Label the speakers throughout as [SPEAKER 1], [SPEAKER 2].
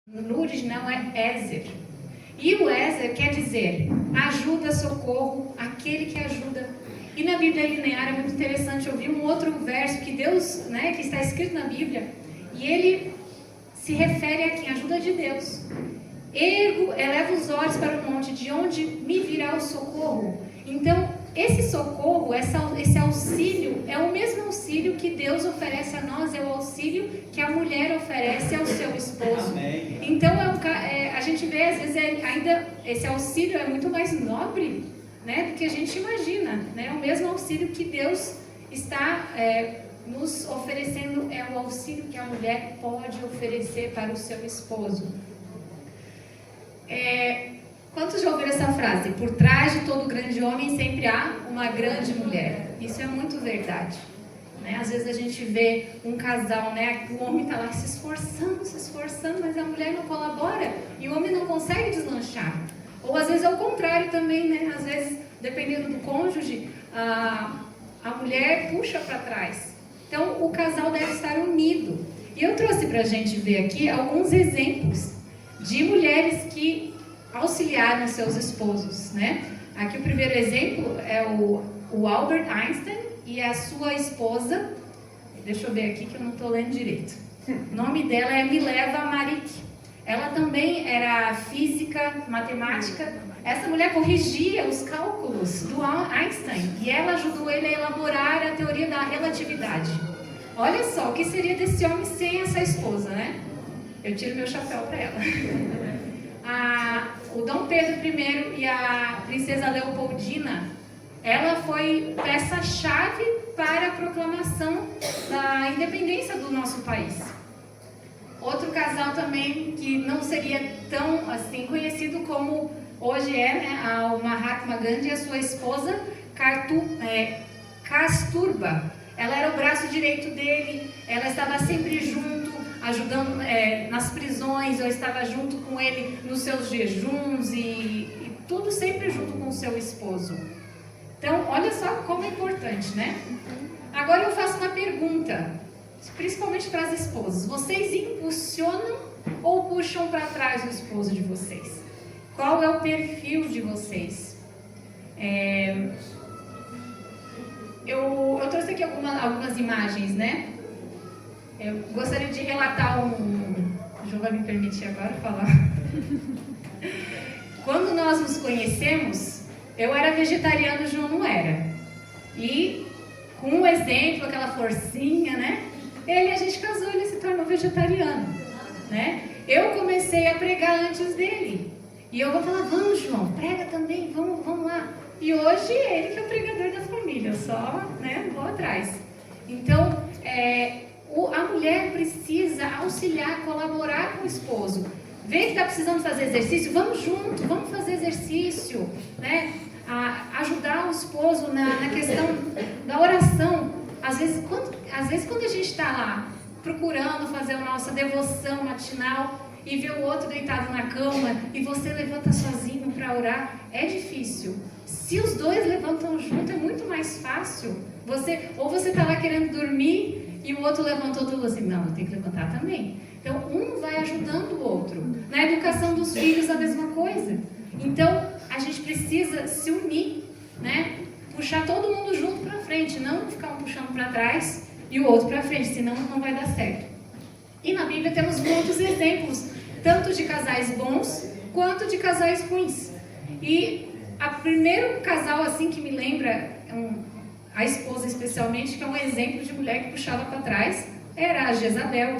[SPEAKER 1] No original é Ezer. E o Ezer quer dizer ajuda, socorro, aquele que ajuda. E na Bíblia linear é muito interessante ouvir um outro verso que Deus, né, que está escrito na Bíblia, e ele se refere a quem? Ajuda de Deus. Eleva os olhos para o monte, de onde me virá o socorro. Então, esse socorro, esse auxílio, é o mesmo auxílio que Deus oferece a nós, é o auxílio que a mulher oferece ao seu esposo.
[SPEAKER 2] Amém.
[SPEAKER 1] Então, a gente vê, às vezes, ainda esse auxílio é muito mais nobre, né, do que a gente imagina. Né? O mesmo auxílio que Deus está nos oferecendo é o auxílio que a mulher pode oferecer para o seu esposo. Quantos já ouviram essa frase? Por trás de todo grande homem sempre há uma grande mulher. Isso é muito verdade. Né? Às vezes a gente vê um casal, né? O homem está lá se esforçando, mas a mulher não colabora e o homem não consegue deslanchar. Ou às vezes é o contrário também, né? Às vezes, dependendo do cônjuge, a mulher puxa para trás. Então, o casal deve estar unido. E eu trouxe para a gente ver aqui alguns exemplos de mulheres que auxiliaram seus esposos, né? Aqui o primeiro exemplo é o Albert Einstein e a sua esposa. Deixa eu ver aqui que eu não estou lendo direito. O nome dela é Mileva Maric. Ela também era física, matemática. Essa mulher corrigia os cálculos do Einstein e ela ajudou ele a elaborar a teoria da relatividade. Olha só, o que seria desse homem sem essa esposa, né? Eu tiro meu chapéu para ela. O Dom Pedro I e a princesa Leopoldina, ela foi peça-chave para a proclamação da independência do nosso país. Outro casal também que não seria tão assim conhecido como hoje é, né, o Mahatma Gandhi e a sua esposa Kasturba. Ela era o braço direito dele, ela estava sempre junto, ajudando nas prisões, ou estava junto com ele nos seus jejuns e tudo sempre junto com o seu esposo. Então, olha só como é importante, né? Agora eu faço uma pergunta, principalmente para as esposas. Vocês impulsionam ou puxam para trás o esposo de vocês? Qual é o perfil de vocês? Eu trouxe aqui algumas imagens, né? Eu gostaria de relatar O João vai me permitir agora falar. Quando nós nos conhecemos, eu era vegetariana, o João não era. E com um exemplo, aquela forcinha, né? A gente casou, ele se tornou vegetariano, né? Eu comecei a pregar antes dele. E eu vou falar, vamos João, prega também, vamos lá. E hoje ele que é o pregador da família, eu só, né, vou atrás. Então, a mulher precisa auxiliar, colaborar com o esposo. Vê que está precisando fazer exercício, vamos junto, vamos fazer exercício, né? Ajudar o esposo na questão da oração. Às vezes quando a gente está lá procurando fazer a nossa devoção matinal e vê o outro deitado na cama e você levanta sozinho para orar, é difícil. Se os dois levantam junto, é muito mais fácil. Ou você está lá querendo dormir e o outro levantou e falou assim, não, eu tenho que levantar também. Então, um vai ajudando o outro. Na educação dos filhos, a mesma coisa. Então, a gente precisa se unir, né? Puxar todo mundo junto para frente, não ficar um puxando para trás e o outro para frente, senão não vai dar certo. E na Bíblia temos muitos exemplos, tanto de casais bons quanto de casais ruins. E o primeiro casal assim que me lembra, a esposa especialmente, que é um exemplo de mulher que puxava para trás, era a Jezabel.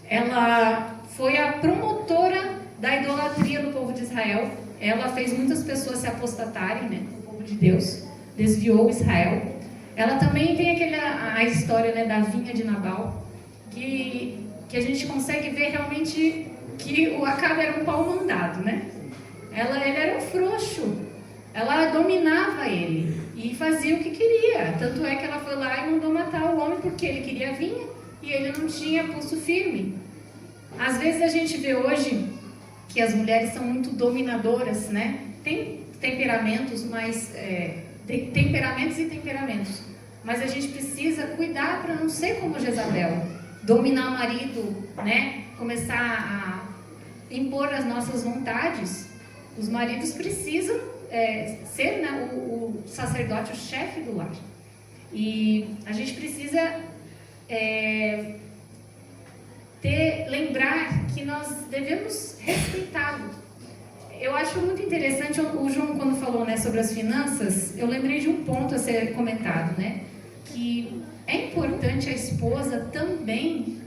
[SPEAKER 1] Ela foi a promotora da idolatria do povo de Israel. Ela fez muitas pessoas se apostatarem, né, do povo de Deus, desviou Israel. Ela também tem a história, né, da vinha de Nabal, que a gente consegue ver realmente que o Acabe era um pau mandado, né? Ele era um frouxo, ela dominava ele e fazia o que queria. Tanto é que ela foi lá e mandou matar o homem porque ele queria a vinha e ele não tinha pulso firme. Às vezes a gente vê hoje que as mulheres são muito dominadoras, né? Tem temperamentos, mas tem temperamentos e temperamentos. Mas a gente precisa cuidar para não ser como Jezabel, dominar o marido, né? começar a impor as nossas vontades, os maridos precisam ser, né, o sacerdote, o chefe do lar. E a gente precisa lembrar que nós devemos respeitá-lo. Eu acho muito interessante, o João, quando falou, né, sobre as finanças, eu lembrei de um ponto a ser comentado, né, que é importante a esposa também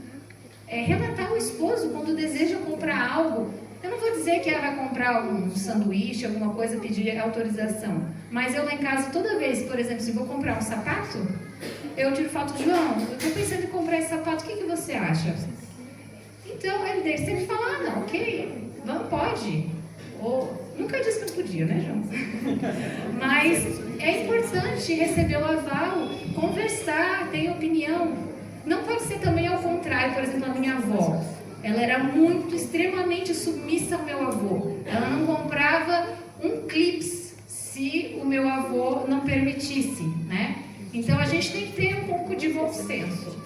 [SPEAKER 1] relatar ao esposo quando deseja comprar algo. Eu não vou dizer que ela vai comprar um sanduíche, alguma coisa, pedir autorização, mas eu lá em casa, toda vez, por exemplo, se vou comprar um sapato, eu tiro foto, João, eu estou pensando em comprar esse sapato, o que você acha? Então, ele sempre fala, não, ok, vamos, pode. Ou, nunca disse que não podia, né, João? Mas é importante receber o aval, conversar, ter opinião. Não pode ser também ao contrário, por exemplo, a minha avó. Ela era extremamente submissa ao meu avô. Ela não comprava um clips se o meu avô não permitisse, né? Então a gente tem que ter um pouco de bom senso.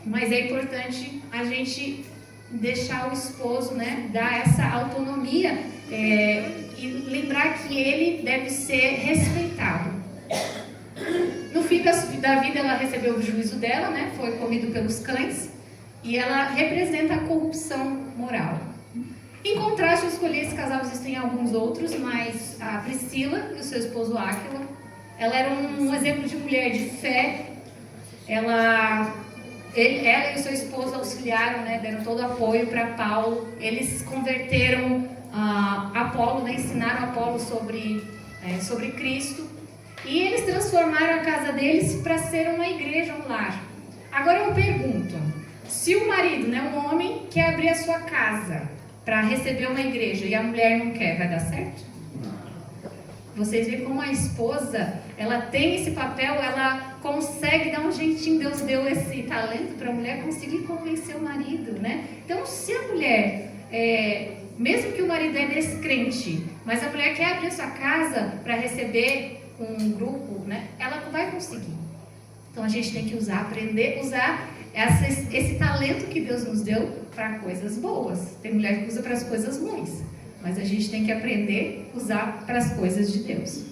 [SPEAKER 1] Mas é importante a gente deixar o esposo, né, dar essa autonomia e lembrar que ele deve ser respeitado. No fim da vida ela recebeu o juízo dela, né, foi comido pelos cães, e ela representa a corrupção moral. Em contraste, eu escolhi esse casal, existem alguns outros, mas a Priscila e o seu esposo Áquila, ela era um exemplo de mulher de fé. Ela e o seu esposo auxiliaram, né, deram todo o apoio para Paulo. Eles converteram Apolo, né, ensinaram Apolo sobre Cristo. E eles transformaram a casa deles para ser uma igreja, um lar. Agora eu pergunto, se o marido, né, um homem, quer abrir a sua casa para receber uma igreja e a mulher não quer, vai dar certo? Vocês veem como a esposa, ela tem esse papel, ela consegue dar um jeitinho, Deus deu esse talento para a mulher conseguir convencer o marido, né? Então, se a mulher, mesmo que o marido é descrente, mas a mulher quer abrir sua casa para receber um grupo, né? Ela não vai conseguir. Então, a gente tem que aprender a usar esse talento que Deus nos deu para coisas boas. Tem mulher que usa para as coisas ruins. Mas a gente tem que aprender a usar para as coisas de Deus.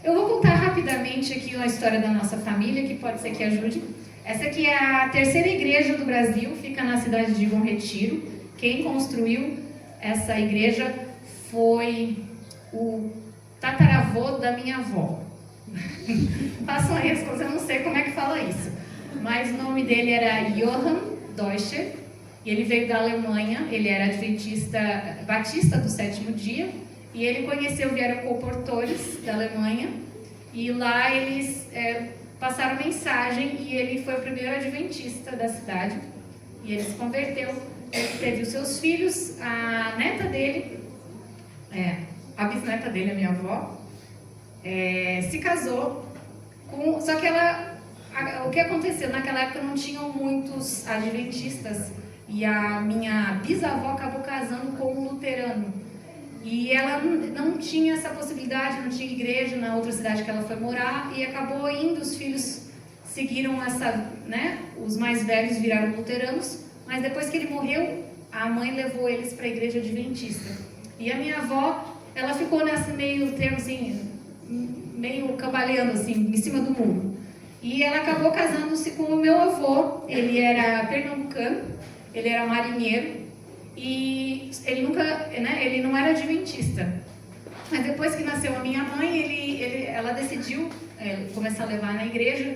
[SPEAKER 1] Eu vou contar rapidamente aqui a história da nossa família, que pode ser que ajude. Essa aqui é a terceira igreja do Brasil, fica na cidade de Bom Retiro. Quem construiu essa igreja foi o tataravô da minha avó. Façam aí as coisas, eu não sei como é que fala isso. Mas o nome dele era Johann Deutscher. E ele veio da Alemanha, ele era batista do sétimo dia, e ele vieram comportores da Alemanha, e lá eles passaram mensagem, e ele foi o primeiro adventista da cidade, e ele se converteu, ele teve os seus filhos, a neta dele, a bisneta dele, a minha avó, se casou, só que o que aconteceu, naquela época não tinham muitos adventistas, e a minha bisavó acabou casando com um luterano. E ela não tinha essa possibilidade, não tinha igreja na outra cidade que ela foi morar, e acabou indo, os filhos seguiram né, os mais velhos viraram luteranos, mas depois que ele morreu, a mãe levou eles para a igreja adventista. E a minha avó, ela ficou nesse meio termo, assim, meio cambaleando, assim, em cima do muro. E ela acabou casando-se com o meu avô, ele era pernambucano, ele era marinheiro e ele ele não era adventista. Mas depois que nasceu a minha mãe, ela decidiu começar a levar na igreja.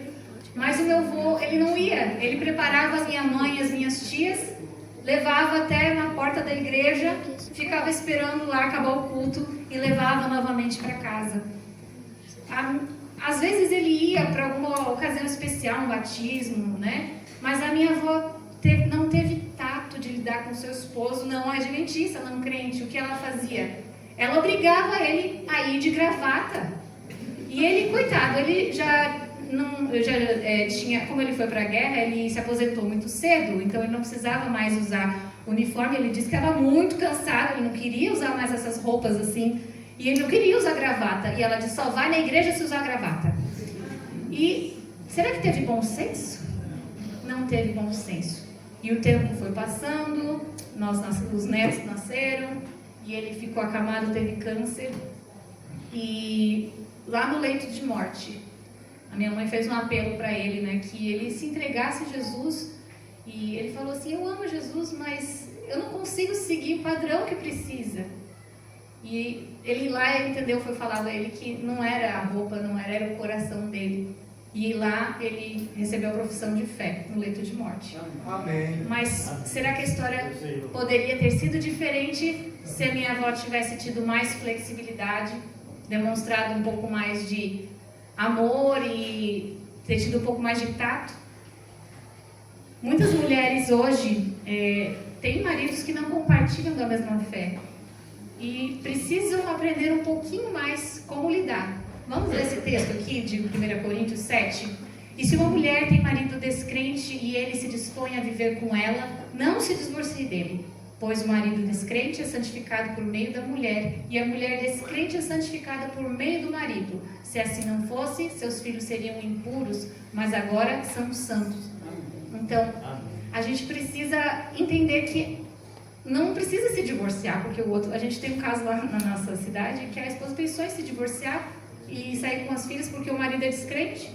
[SPEAKER 1] Mas o meu avô, ele não ia. Ele preparava a minha mãe e as minhas tias, levava até na porta da igreja, ficava esperando lá acabar o culto e levava novamente para casa. Às vezes ele ia para alguma ocasião especial, um batismo, né? Mas a minha avó não teve tato de lidar com seu esposo, não adventista, não crente. O que ela fazia? Ela obrigava ele a ir de gravata. E ele, coitado, ele tinha, como ele foi para a guerra, ele se aposentou muito cedo, então ele não precisava mais usar uniforme. Ele disse que estava muito cansado, ele não queria usar mais essas roupas assim, e ele não queria usar gravata. E ela disse, só vai na igreja se usar gravata. E será que teve bom senso? Não teve bom senso. E o tempo foi passando, os netos nasceram, e ele ficou acamado, teve câncer. E lá no leito de morte, a minha mãe fez um apelo para ele, né, que ele se entregasse a Jesus. E ele falou assim: eu amo Jesus, mas eu não consigo seguir o padrão que precisa. E ele lá entendeu, foi falado a ele que não era a roupa, não era o coração dele. E lá ele recebeu a profissão de fé no leito de morte.
[SPEAKER 2] Amém.
[SPEAKER 1] Mas será que a história poderia ter sido diferente se a minha avó tivesse tido mais flexibilidade, demonstrado um pouco mais de amor e ter tido um pouco mais de tato? Muitas mulheres hoje têm maridos que não compartilham da mesma fé e precisam aprender um pouquinho mais como lidar. Vamos ler esse texto aqui de 1 Coríntios 7. E se uma mulher tem marido descrente e ele se dispõe a viver com ela, não se divorcie dele, pois o marido descrente é santificado por meio da mulher e a mulher descrente é santificada por meio do marido. Se assim não fosse, seus filhos seriam impuros, mas agora são santos. Então, a gente precisa entender que não precisa se divorciar, porque o outro... A gente tem um caso lá na nossa cidade que a esposa pensou em se divorciar e sair com as filhas porque o marido é descrente,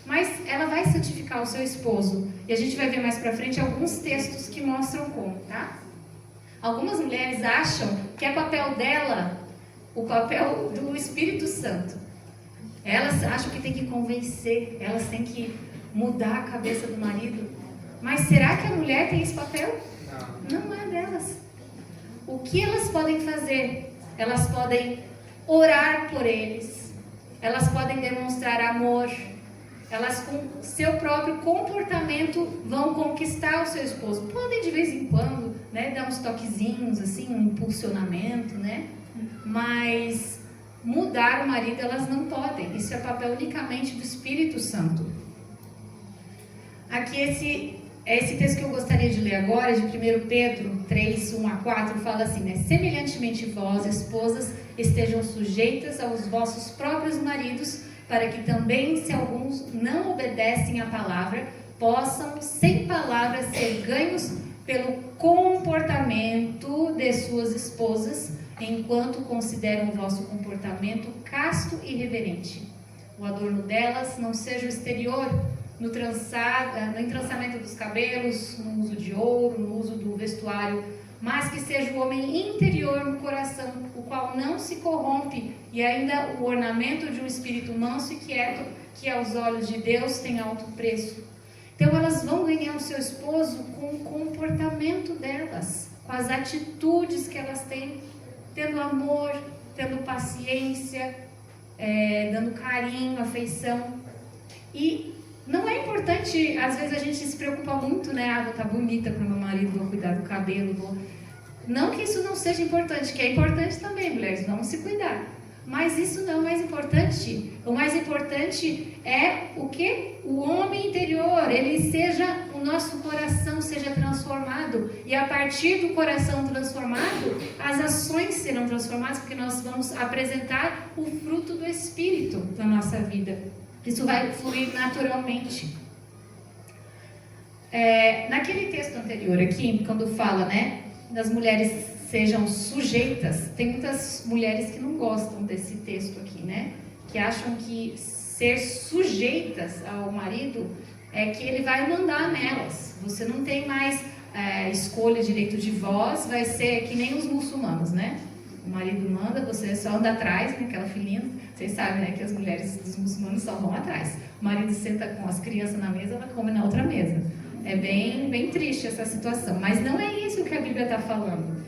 [SPEAKER 1] mas ela vai santificar o seu esposo. E a gente vai ver mais pra frente alguns textos que mostram como, tá? Algumas mulheres acham que é papel dela o papel do Espírito Santo. Elas acham que tem que convencer, elas têm que mudar a cabeça do marido. Mas será que a mulher tem esse papel? Não é delas. O que elas podem fazer? Elas podem orar por eles. Elas podem demonstrar amor. Elas, com seu próprio comportamento, vão conquistar o seu esposo. Podem, de vez em quando, né, dar uns toquezinhos, assim, um impulsionamento, né? Mas mudar o marido, elas não podem. Isso é papel unicamente do Espírito Santo. Aqui, esse texto que eu gostaria de ler agora, de 1 Pedro 3, 1 a 4, fala assim, né? Semelhantemente vós, esposas, estejam sujeitas aos vossos próprios maridos, para que também, se alguns não obedecem à palavra, possam, sem palavras, ser ganhos pelo comportamento de suas esposas, enquanto consideram o vosso comportamento casto e reverente. O adorno delas não seja o exterior, no entrançamento dos cabelos, no uso de ouro, no uso do vestuário, mas que seja o homem interior no coração, o qual não se corrompe, e ainda o ornamento de um espírito manso e quieto, que aos olhos de Deus tem alto preço. Então elas vão ganhar o seu esposo com o comportamento delas, com as atitudes que elas têm, tendo amor, tendo paciência, dando carinho, afeição. E não é importante, às vezes a gente se preocupa muito, né? Vou estar bonita para o meu marido, vou cuidar do cabelo. Não que isso não seja importante, que é importante também, mulheres, vamos se cuidar. Mas isso não é o mais importante. O mais importante é o que? O homem interior, o nosso coração seja transformado. E a partir do coração transformado, as ações serão transformadas, porque nós vamos apresentar o fruto do Espírito na nossa vida. Isso vai fluir naturalmente. Naquele texto anterior aqui, quando fala, né, das mulheres sejam sujeitas, tem muitas mulheres que não gostam desse texto aqui, né? Que acham que ser sujeitas ao marido é que ele vai mandar nelas. Você não tem mais escolha, direito de voz, vai ser que nem os muçulmanos, né? O marido manda, você só anda atrás, né, aquela filhinha. Vocês sabem, né, que as mulheres dos muçulmanos só vão atrás. O marido senta com as crianças na mesa, ela come na outra mesa. É bem triste essa situação. Mas não é isso que a Bíblia está falando.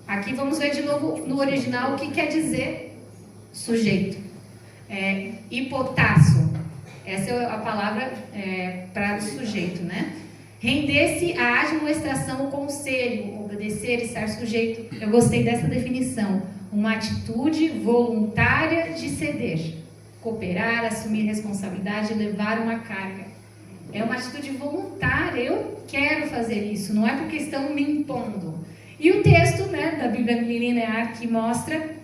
[SPEAKER 1] Aqui vamos ver de novo no original o que quer dizer sujeito. Hipotasso. Essa é a palavra para sujeito, né? Render-se à admoestação, o conselho, obedecer, estar sujeito. Eu gostei dessa definição. Uma atitude voluntária de ceder, cooperar, assumir responsabilidade, levar uma carga. É uma atitude voluntária, eu quero fazer isso, não é porque estão me impondo. E o texto, né, da Bíblia Linear que mostra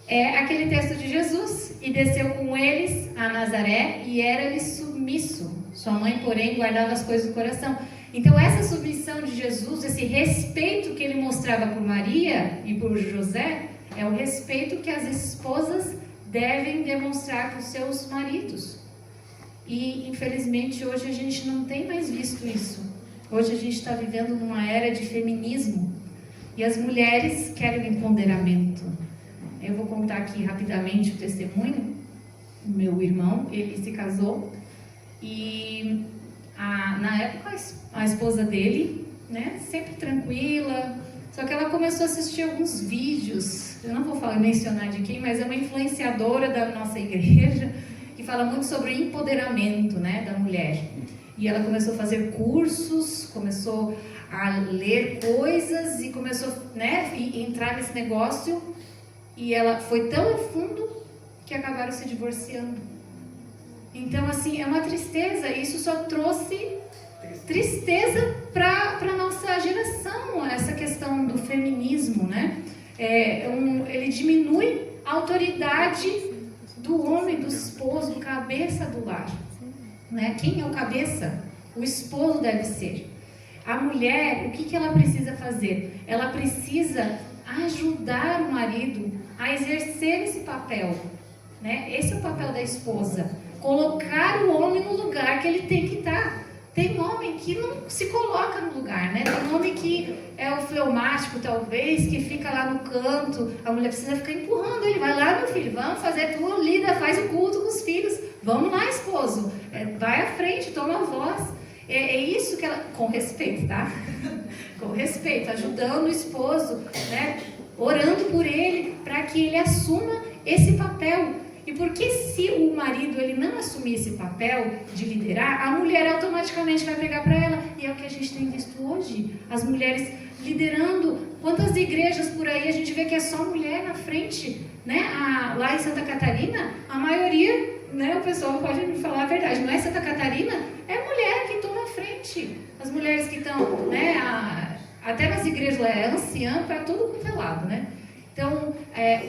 [SPEAKER 1] é aquele texto de Jesus. E desceu com eles a Nazaré e era-lhe submisso. Sua mãe, porém, guardava as coisas do coração. Então essa submissão de Jesus, esse respeito que ele mostrava por Maria e por José, é o respeito que as esposas devem demonstrar para os seus maridos. E infelizmente hoje a gente não tem mais visto isso. Hoje a gente está vivendo numa era de feminismo e as mulheres querem empoderamento. Eu vou contar aqui rapidamente o testemunho. O meu irmão, ele se casou e na época a esposa dele, né, sempre tranquila, só que ela começou a assistir alguns vídeos, eu não vou mencionar de quem, mas é uma influenciadora da nossa igreja, que fala muito sobre empoderamento, né, da mulher. E ela começou a fazer cursos, começou a ler coisas e começou, né, a entrar nesse negócio. E ela foi tão a fundo que acabaram se divorciando. Então, assim, é uma tristeza. Isso só trouxe tristeza para a nossa geração, essa questão do feminismo, né? Ele diminui a autoridade do homem, do esposo, cabeça do lar. Né? Quem é o cabeça? O esposo deve ser. A mulher, o que ela precisa fazer? Ela precisa ajudar o marido a exercer esse papel. Né? Esse é o papel da esposa. Colocar o homem no lugar que ele tem que estar. Tem homem que não se coloca no lugar, né? Tem homem que é o fleumático, talvez, que fica lá no canto. A mulher precisa ficar empurrando ele. Vai lá, meu filho, vamos fazer tu, lida, faz o culto com os filhos. Vamos lá, esposo. Vai à frente, toma a voz. É isso que ela... Com respeito, tá? Com respeito, ajudando o esposo, né? Orando por ele, para que ele assuma esse papel. E porque se o marido ele não assumir esse papel de liderar, a mulher automaticamente vai pegar para ela. E é o que a gente tem visto hoje. As mulheres liderando. Quantas igrejas por aí a gente vê que é só mulher na frente, né? Lá em Santa Catarina, a maioria, né? O pessoal pode me falar a verdade. Não é Santa Catarina? É mulher que toma a frente. As mulheres que estão, né? Até nas igrejas lá é anciã para tudo quanto é lado, né? Então,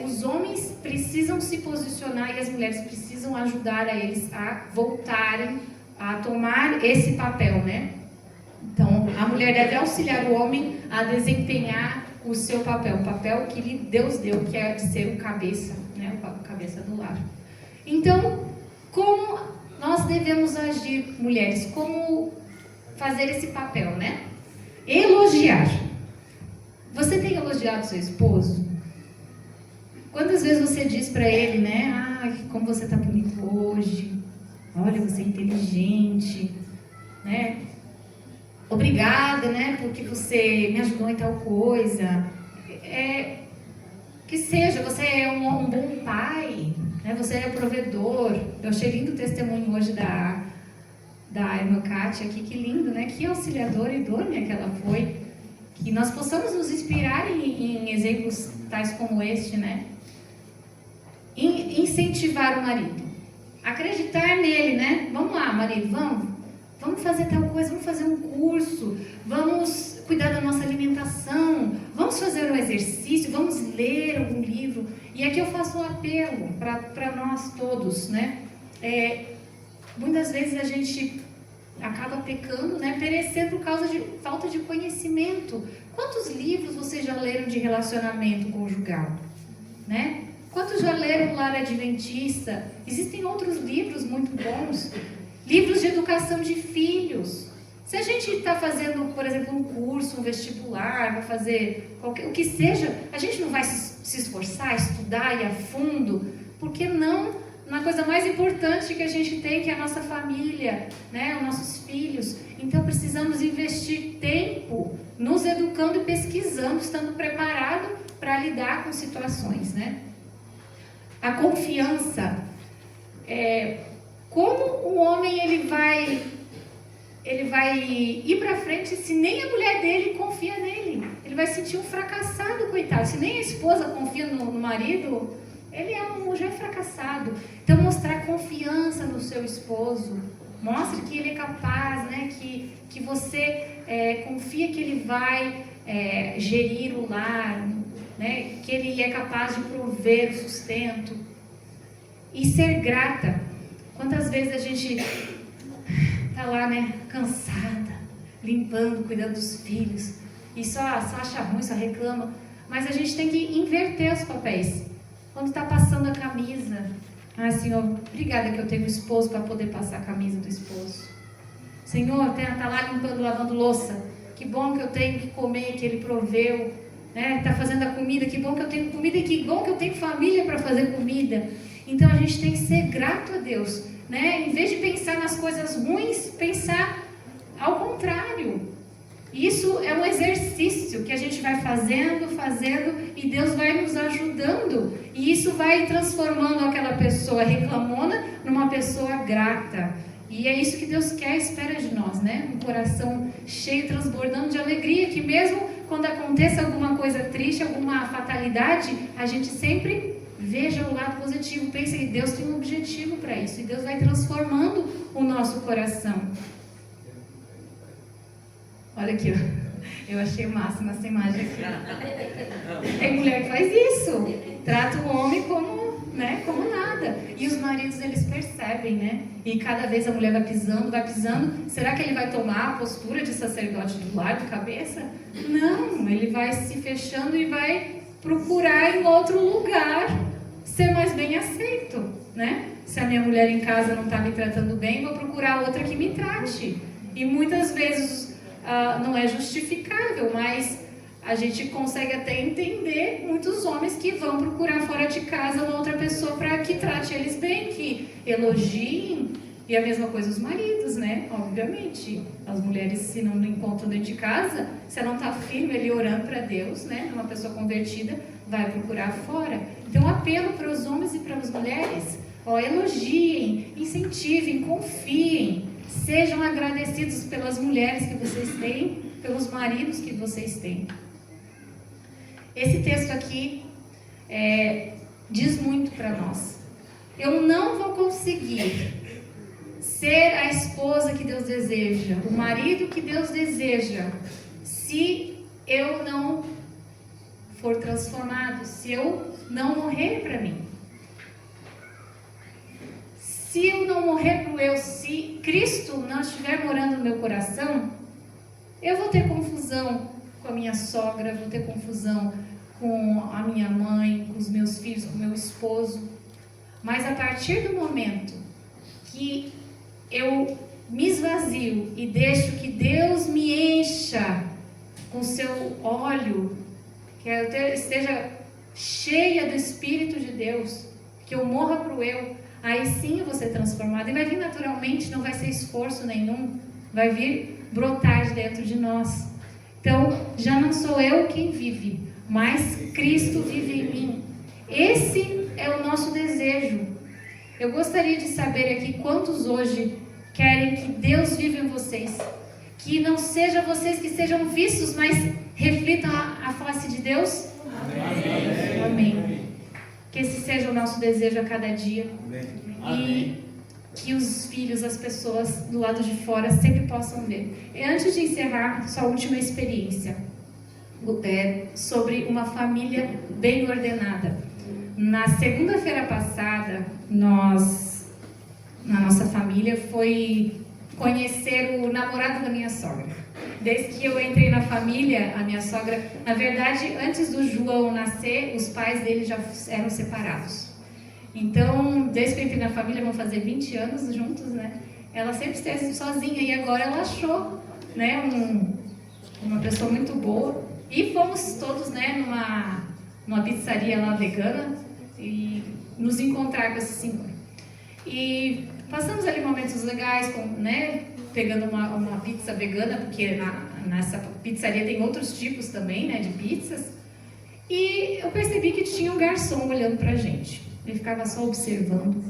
[SPEAKER 1] os homens precisam se posicionar e as mulheres precisam ajudar a eles a voltarem a tomar esse papel, né? Então, a mulher deve auxiliar o homem a desempenhar o seu papel, o papel que Deus deu, que é de ser o cabeça, né? O cabeça do lar. Então, como nós devemos agir, mulheres? Como fazer esse papel, né? Elogiar. Você tem elogiado seu esposo? Quantas vezes você diz para ele, né? Como você está bonito hoje. Olha, você é inteligente, né? Obrigada, né? Porque você me ajudou em tal coisa. Que seja, você é um bom pai, né? Você é provedor. Eu achei lindo o testemunho hoje da irmã Kátia aqui. Que lindo, né? Que auxiliadora idônea que ela foi. Que nós possamos nos inspirar em exemplos tais como este, né? Incentivar o marido, acreditar nele, né? Vamos lá, marido, vamos fazer tal coisa, vamos fazer um curso, vamos cuidar da nossa alimentação, vamos fazer um exercício, vamos ler algum livro. E aqui eu faço um apelo para nós todos, né? Muitas vezes a gente acaba pecando, né? Perecendo por causa de falta de conhecimento. Quantos livros vocês já leram de relacionamento conjugal, né? Quantos já leram Lar Adventista? Existem outros livros muito bons. Livros de educação de filhos. Se a gente está fazendo, por exemplo, um curso, um vestibular, vai fazer o que seja, a gente não vai se esforçar, estudar e a fundo? Por que não na coisa mais importante que a gente tem, que é a nossa família, né? Os nossos filhos? Então precisamos investir tempo nos educando e pesquisando, estando preparado para lidar com situações, né? A confiança, como o homem ele vai ir para frente se nem a mulher dele confia nele? Ele vai se sentir um fracassado, coitado. Se nem a esposa confia no marido, ele é um já fracassado. Então, mostrar confiança no seu esposo. Mostre que ele é capaz, né? Que você confia que ele vai gerir o lar, né? Que ele é capaz de prover o sustento. E ser grata. Quantas vezes a gente está lá, né? Cansada, limpando, cuidando dos filhos, e só acha ruim, só reclama. Mas a gente tem que inverter os papéis. Quando está passando a camisa, Senhor, obrigada que eu tenho um esposo para poder passar a camisa do esposo. Senhor, está lá limpando, lavando louça. Que bom que eu tenho que comer, que Ele proveu. Está fazendo a comida, que bom que eu tenho comida e que bom que eu tenho família para fazer comida. Então a gente tem que ser grato a Deus, né? Em vez de pensar nas coisas ruins, pensar ao contrário. Isso é um exercício que a gente vai fazendo, e Deus vai nos ajudando. E isso vai transformando aquela pessoa reclamona numa pessoa grata. E é isso que Deus quer, espera de nós, né? Um coração cheio, transbordando de alegria, que mesmo quando aconteça alguma coisa triste, alguma fatalidade, a gente sempre veja o lado positivo, pense que Deus tem um objetivo para isso, e Deus vai transformando o nosso coração. Olha aqui, ó. Eu achei massa nessa imagem aqui. Tem mulher que faz isso, trata o homem como nada. E os maridos, eles percebem, né? E cada vez a mulher vai pisando. Será que ele vai tomar a postura de sacerdote do lar, de cabeça? Não, ele vai se fechando e vai procurar em outro lugar ser mais bem aceito, né? Se a minha mulher em casa não está me tratando bem, vou procurar outra que me trate. E muitas vezes não é justificável, mas a gente consegue até entender muitos homens que vão procurar fora de casa uma outra pessoa para que trate eles bem, que elogiem. E a mesma coisa os maridos, né? Obviamente, as mulheres, se não encontram dentro de casa, se ela não está firme ali orando para Deus, né? Uma pessoa convertida vai procurar fora. Então, apelo para os homens e para as mulheres, elogiem, incentivem, confiem, sejam agradecidos pelas mulheres que vocês têm, pelos maridos que vocês têm. Esse texto aqui diz muito para nós. Eu não vou conseguir ser a esposa que Deus deseja, o marido que Deus deseja, se eu não for transformado, se eu não morrer para mim. Se eu não morrer para o eu, se Cristo não estiver morando no meu coração, eu vou ter confusão com a minha sogra, vou ter confusão com a minha mãe, com os meus filhos, com o meu esposo. Mas a partir do momento que eu me esvazio e deixo que Deus me encha com seu óleo, que eu esteja cheia do Espírito de Deus, que eu morra para o eu, aí sim eu vou ser transformada. E vai vir naturalmente, não vai ser esforço nenhum, vai vir brotar de dentro de nós. Então, já não sou eu quem vive, mas Cristo vive em mim. Esse é o nosso desejo. Eu gostaria de saber aqui quantos hoje querem que Deus viva em vocês. Que não seja vocês que sejam vistos, mas reflitam a face de Deus. Amém. Amém. Que esse seja o nosso desejo a cada dia. Amém. E que os filhos, as pessoas do lado de fora sempre possam ver. E antes de encerrar, sua última experiência sobre uma família bem ordenada. Na segunda-feira passada, na nossa família, foi conhecer o namorado da minha sogra. Desde que eu entrei na família, a minha sogra, na verdade, antes do João nascer, os pais dele já eram separados. Então, desde que eu entrei na família, vão fazer 20 anos juntos, né? Ela sempre esteve sozinha e agora ela achou, né, uma pessoa muito boa. E fomos todos, né, numa pizzaria lá vegana e nos encontrar com esse senhor. E passamos ali momentos legais, pegando uma pizza vegana, porque nessa pizzaria tem outros tipos também, né, de pizzas. E eu percebi que tinha um garçom olhando pra gente. Ele ficava só observando.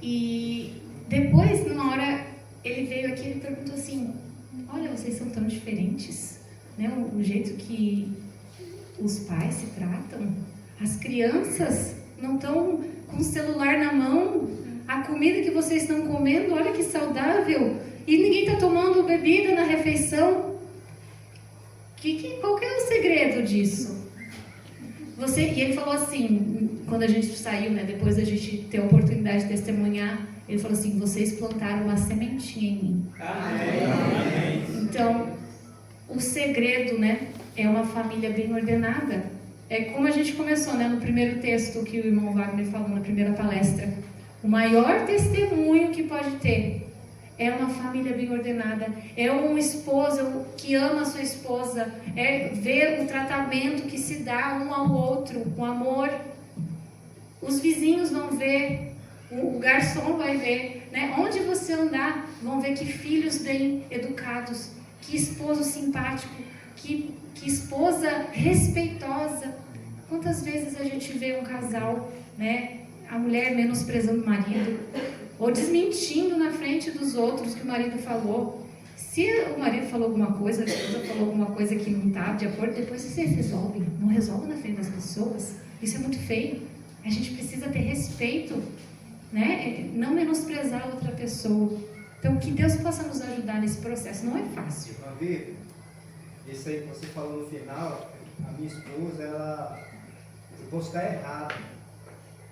[SPEAKER 1] E depois, numa hora, ele veio aqui e perguntou assim: olha, vocês são tão diferentes, né? O jeito que os pais se tratam. As crianças não estão com o celular na mão. A comida que vocês estão comendo, olha que saudável. E ninguém está tomando bebida na refeição. Qual que é o segredo disso? E ele falou assim, quando a gente saiu, né, depois da gente ter a oportunidade de testemunhar, ele falou assim: vocês plantaram uma sementinha em mim. Amém. Então, o segredo, né, é uma família bem ordenada. É como a gente começou, né, no primeiro texto que o irmão Wagner falou na primeira palestra. O maior testemunho que pode ter é uma família bem ordenada, é um esposo que ama a sua esposa, é ver o tratamento que se dá um ao outro, com amor. Os vizinhos vão ver, o garçom vai ver, né? Onde você andar, vão ver que filhos bem educados, que esposo simpático, que esposa respeitosa. Quantas vezes a gente vê um casal, né? A mulher menosprezando o marido, ou desmentindo na frente dos outros que o marido falou. Se o marido falou alguma coisa, a esposa falou alguma coisa que não está de acordo, depois você resolve. Não resolve na frente das pessoas. Isso é muito feio. A gente precisa ter respeito, né? Não menosprezar a outra pessoa. Então, que Deus possa nos ajudar nesse processo. Não é fácil.
[SPEAKER 2] Vitor, isso aí que você falou no final, a minha esposa, eu posso estar errado.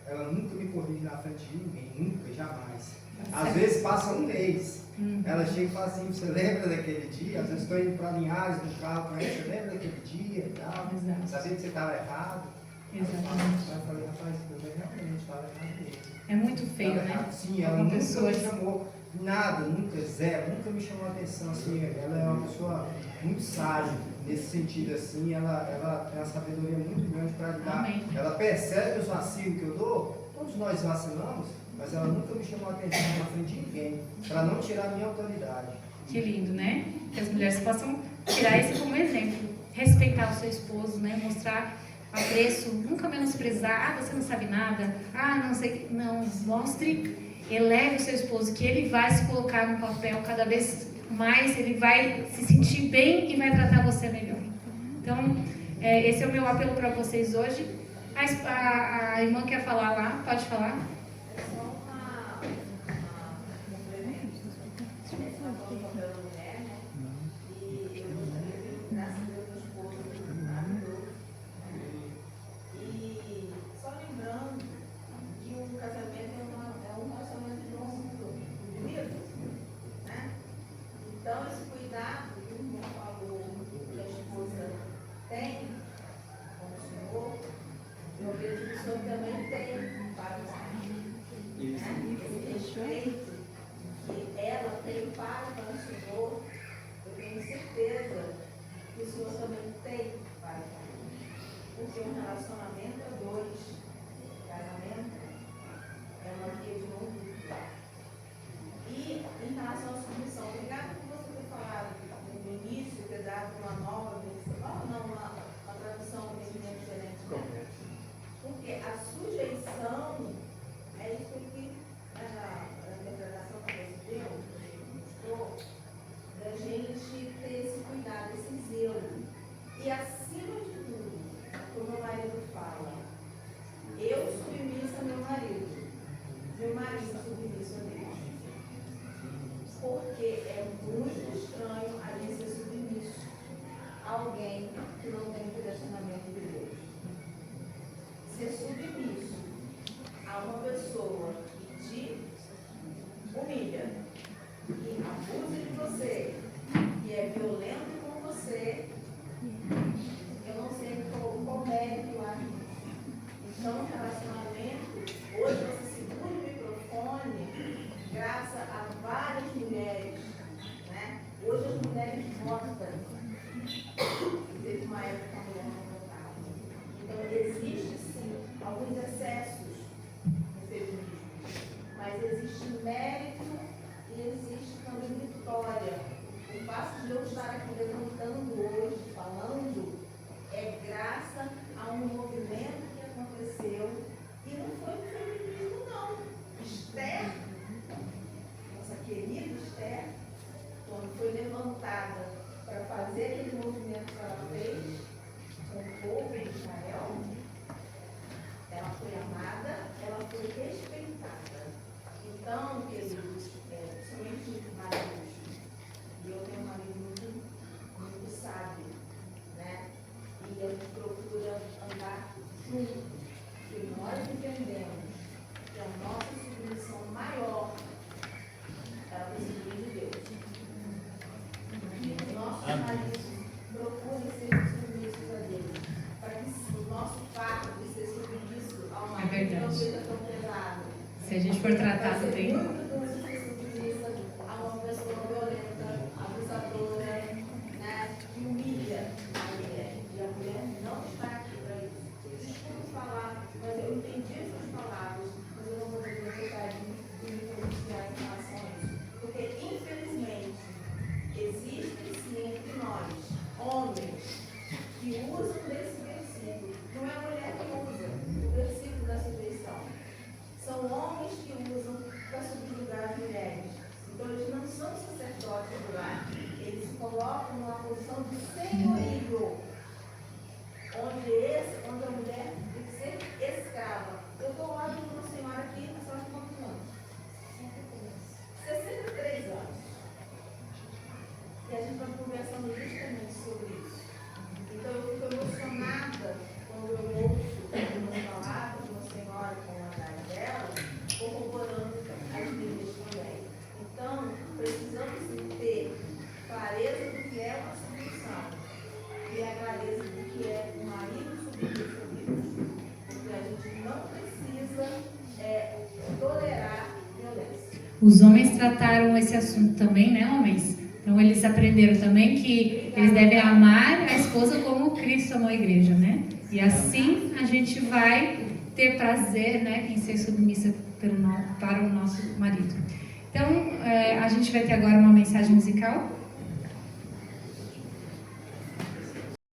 [SPEAKER 2] Ela nunca me corrige na frente de ninguém, nunca, jamais. Às vezes passa um mês, ela chega e fala assim, você lembra daquele dia? Às vezes estou indo para Linhares no carro com ela, você lembra daquele dia e tal?
[SPEAKER 1] Exato.
[SPEAKER 2] Sabia que você estava errado?
[SPEAKER 1] Exatamente.
[SPEAKER 2] Eu falei, rapaz, eu realmente estava errado mesmo.
[SPEAKER 1] É muito feio, né?
[SPEAKER 2] Sim, ela nunca me chamou nada, nunca, zero, nunca me chamou a atenção, assim, ela é uma pessoa muito sábia, nesse sentido, assim, ela tem uma sabedoria muito grande para lidar.
[SPEAKER 1] Amém.
[SPEAKER 2] Ela percebe os vacilos que eu dou, todos nós vacilamos, mas ela nunca me chamou a atenção na frente de ninguém, para não tirar a minha autoridade.
[SPEAKER 1] Que lindo, né? Que as mulheres possam tirar isso como exemplo. Respeitar o seu esposo, né? Mostrar apreço, nunca menosprezar. Você não sabe nada. Não sei. Não, mostre, eleve o seu esposo, que ele vai se colocar no papel cada vez mais, ele vai se sentir bem e vai tratar você melhor. Então, esse é o meu apelo para vocês hoje. A irmã quer falar lá? Pode falar?
[SPEAKER 3] Então, esse cuidado que o irmão falou, que a esposa tem com o Senhor, eu vejo que o Senhor também tem para o marido. Esse respeito que ela tem para o Senhor, eu tenho certeza que o Senhor também tem para o marido. Porque um relacionamento é dois, casamento é uma via de mão dupla. E em relação à submissão, obrigada por você ter falado no início, ter dado uma nova versão, uma tradução diferente. Porque a sujeição é isso que a interpretação que você deu, mostrou, da gente ter esse cuidado, esse zelo. E acima de tudo, como o meu marido fala, eu submissa a meu marido submissa a Deus. Porque é muito estranho a gente ser submisso a alguém que não tem o direcionamento de Deus. Ser submisso a uma pessoa que te humilha, que abusa de você, que é violento com você, eu não sei qual mérito há. Então, relacionamento, hoje você segura o microfone graças a várias mulheres, né? Hoje as mulheres votam. Teve uma época que a mulher não votava. Então, existe sim alguns excessos no feminismo, mas existe mérito e existe também vitória. O fato de eu estar aqui levantando hoje, falando, é graças a um movimento que aconteceu e não foi no feminismo, não. Esther, nossa querida Esther, quando foi levantada para fazer aquele movimento que ela fez com o povo de Israel, ela foi amada, ela foi respeitada. Então, queridos, principalmente maridos, e eu tenho um marido muito sábio, né? E a gente procura andar junto, porque nós entendemos que a nossa submissão maior é a submissão de Deus. nossos maridos procurem ser submissos a Deus, para que o nosso fardo de ser submisso ao marido não seja tão pesado.
[SPEAKER 1] Se a gente for tratado bem.
[SPEAKER 3] Muito duro ser submissa a uma pessoa violenta, abusadora, né, que humilha a mulher. E a mulher não está aqui para isso. Desculpe falar, mas eu entendi essas palavras, mas eu não vou ter vontade de me pronunciar em relação a isso. Porque, infelizmente, existem sim entre nós homens que usam desse versículo. Não é a mulher que usa o versículo da sujeição. São homens que usam para subjugar as mulheres. Então, eles não são sacerdotes do lar. Eles se colocam numa posição de senhorio, onde a mulher tem que ser escrava. Eu estou olhando para uma senhora aqui, a senhora tem quantos anos? 63 anos. E a gente está conversando justamente sobre isso. Então, eu fico emocionada quando eu ouço uma palavra de uma senhora com a idade dela, corroborando as minhas também. Então, precisamos ter clareza do que é uma submissão e a clareza do que é um marido submisso a Deus. Porque a gente não precisa tolerar violência.
[SPEAKER 1] Os homens trataram esse assunto também, né, homens? Então eles aprenderam também que eles devem amar a esposa como Cristo amou a igreja, né? E assim a gente vai ter prazer, né, em ser submissa para o nosso marido. Então a gente vai ter agora uma mensagem musical.